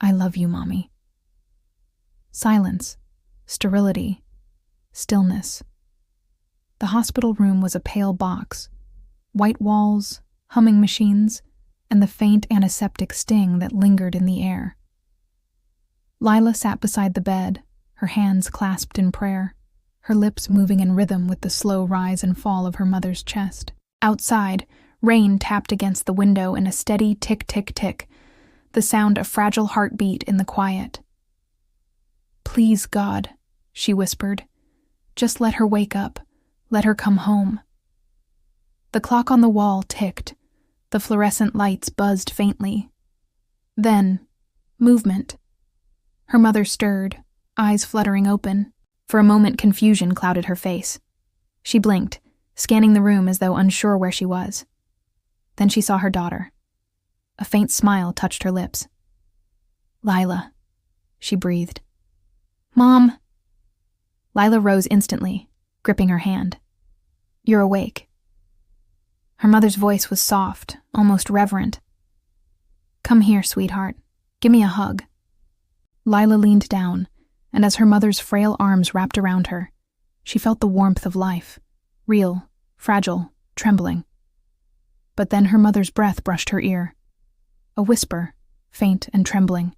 I love you, Mommy. Silence, sterility, stillness. The hospital room was a pale box, white walls, humming machines, and the faint antiseptic sting that lingered in the air. Lila sat beside the bed, her hands clasped in prayer, her lips moving in rhythm with the slow rise and fall of her mother's chest. Outside, rain tapped against the window in a steady tick-tick-tick, the sound of fragile heartbeat in the quiet. Please, God, she whispered. Just let her wake up. Let her come home. The clock on the wall ticked. The fluorescent lights buzzed faintly. Then, movement. Her mother stirred, eyes fluttering open. For a moment, confusion clouded her face. She blinked, scanning the room as though unsure where she was. Then she saw her daughter. A faint smile touched her lips. Lila, she breathed. Mom! Lila rose instantly, gripping her hand. You're awake. Her mother's voice was soft, almost reverent. Come here, sweetheart. Give me a hug. Lila leaned down, and as her mother's frail arms wrapped around her, she felt the warmth of life, real, fragile, trembling. But then her mother's breath brushed her ear. A whisper, faint and trembling.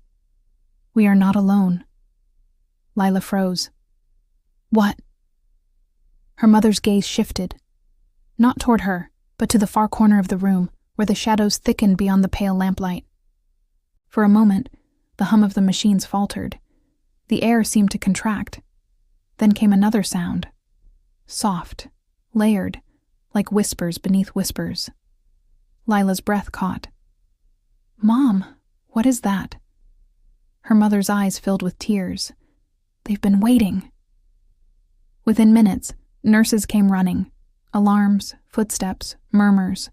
We are not alone. Lila froze. What? Her mother's gaze shifted, not toward her, but to the far corner of the room, where the shadows thickened beyond the pale lamplight. For a moment, the hum of the machines faltered. The air seemed to contract. Then came another sound. Soft, layered, like whispers beneath whispers. Lila's breath caught. Mom, what is that? Her mother's eyes filled with tears. They've been waiting. Within minutes, nurses came running. Alarms, footsteps, murmurs.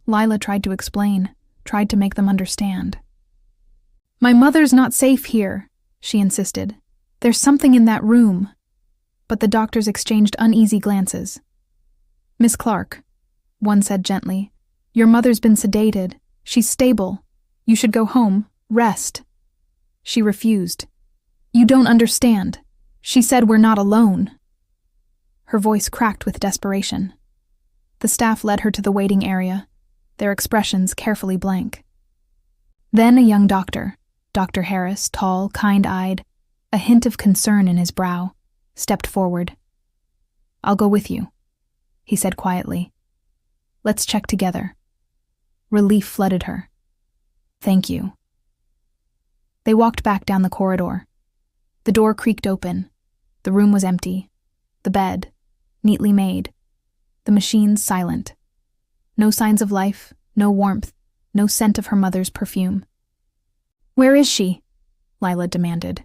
Lila tried to explain, tried to make them understand. My mother's not safe here, she insisted. There's something in that room. But the doctors exchanged uneasy glances. Miss Clark, one said gently, your mother's been sedated. She's stable. You should go home, rest. She refused. You don't understand. She said we're not alone. Her voice cracked with desperation. The staff led her to the waiting area, their expressions carefully blank. Then a young doctor, Dr. Harris, tall, kind-eyed, a hint of concern in his brow, stepped forward. I'll go with you, he said quietly. Let's check together. Relief flooded her. Thank you. They walked back down the corridor. The door creaked open. The room was empty. The bed, neatly made. The machines silent. No signs of life, no warmth, no scent of her mother's perfume. Where is she? Lila demanded.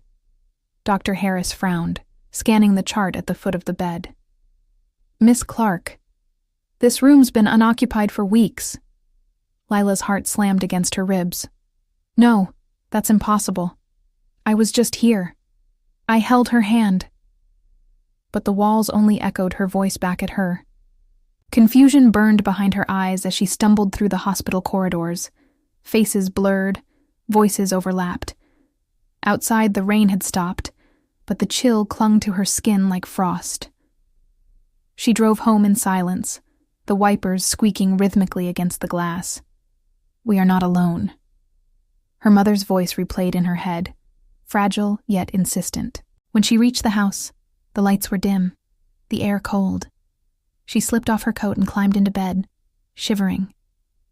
Dr. Harris frowned, scanning the chart at the foot of the bed. Miss Clark, this room's been unoccupied for weeks. Lila's heart slammed against her ribs. No, that's impossible. I was just here. I held her hand. But the walls only echoed her voice back at her. Confusion burned behind her eyes as she stumbled through the hospital corridors. Faces blurred, voices overlapped. Outside, the rain had stopped, but the chill clung to her skin like frost. She drove home in silence, the wipers squeaking rhythmically against the glass. We are not alone. Her mother's voice replayed in her head, fragile yet insistent. When she reached the house, the lights were dim, the air cold. She slipped off her coat and climbed into bed, shivering.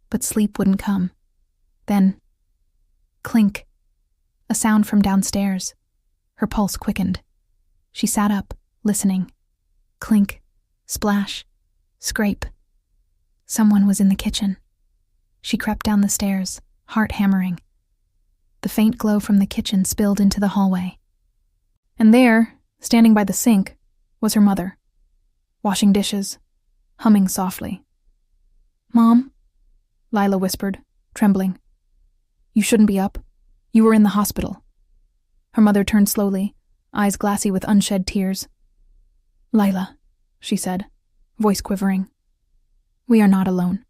But sleep wouldn't come. Then, clink, a sound from downstairs. Her pulse quickened. She sat up, listening. Clink, splash, scrape. Someone was in the kitchen. She crept down the stairs, heart hammering. The faint glow from the kitchen spilled into the hallway. And there, standing by the sink, was her mother, washing dishes, humming softly. Mom? Lila whispered, trembling. You shouldn't be up. You were in the hospital. Her mother turned slowly, eyes glassy with unshed tears. Lila, she said, voice quivering. We are not alone.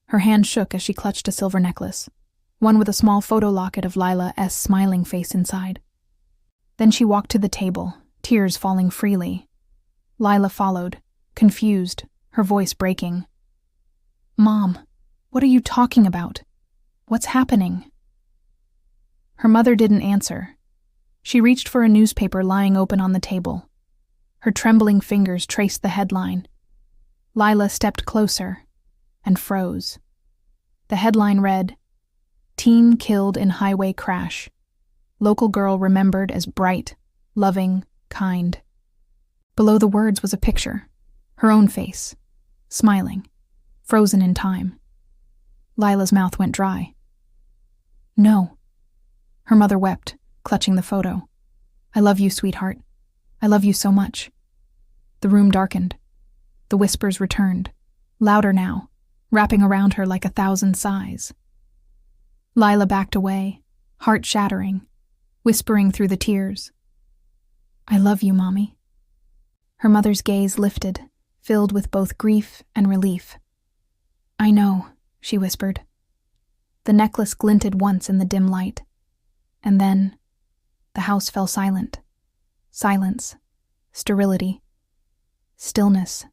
Her hand shook as she clutched a silver necklace. one with a small photo locket of Lila's smiling face inside. Then she walked to the table, tears falling freely. Lila followed, confused, her voice breaking. "Mom, what are you talking about? What's happening?" Her mother didn't answer. She reached for a newspaper lying open on the table. Her trembling fingers traced the headline. Lila stepped closer and froze. The headline read, "Teen killed in highway crash. Local girl remembered as bright, loving, kind." Below the words was a picture, her own face, smiling, frozen in time. Lila's mouth went dry. "No." Her mother wept, clutching the photo. "I love you, sweetheart. I love you so much." The room darkened. The whispers returned, louder now, wrapping around her like 1,000 sighs. Lila backed away, heart shattering, whispering through the tears. "I love you, Mommy." Her mother's gaze lifted, filled with both grief and relief. "I know," she whispered. The necklace glinted once in the dim light, and then the house fell silent. Silence, sterility, stillness